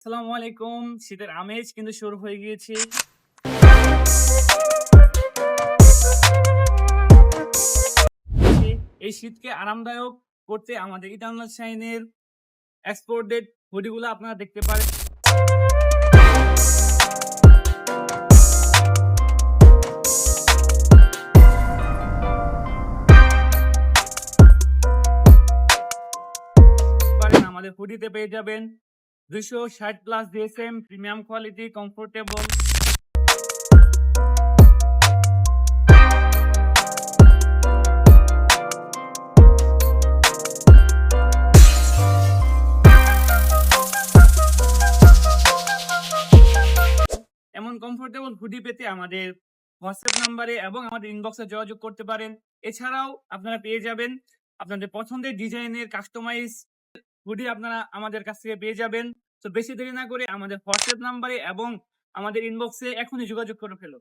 আসসালামু আলাইকুম। শীতের আমেজ কিন্তু শুরু হয়ে গিয়েছে। এই শীতকে আরামদায়ক করতে আমাদের ইটারনাল শাইনের এক্সপোর্টেড হুডিগুলো আপনারা দেখতে পারেন। আমাদের হুডিতে পেয়ে যাবেন 260+ DSM প্রিমিয়াম কোয়ালিটি কমফোর্টেবল এমন কমফোর্টেবল হুডি পেতে আমাদের হোয়াটসঅ্যাপ নাম্বারে এবং আমাদের ইনবক্সে যোগাযোগ করতে পারেন। এছাড়াও আপনারা পেয়ে যাবেন আপনাদের পছন্দের ডিজাইনের কাস্টমাইজ হুডি আপনারা আমাদের কাছ থেকে পেয়ে যাবেন। তো বেশি দেরি না করে আমাদের হোয়াটসঅ্যাপ নাম্বারে এবং আমাদের ইনবক্সে এখনই যোগাযোগ করে ফেলো।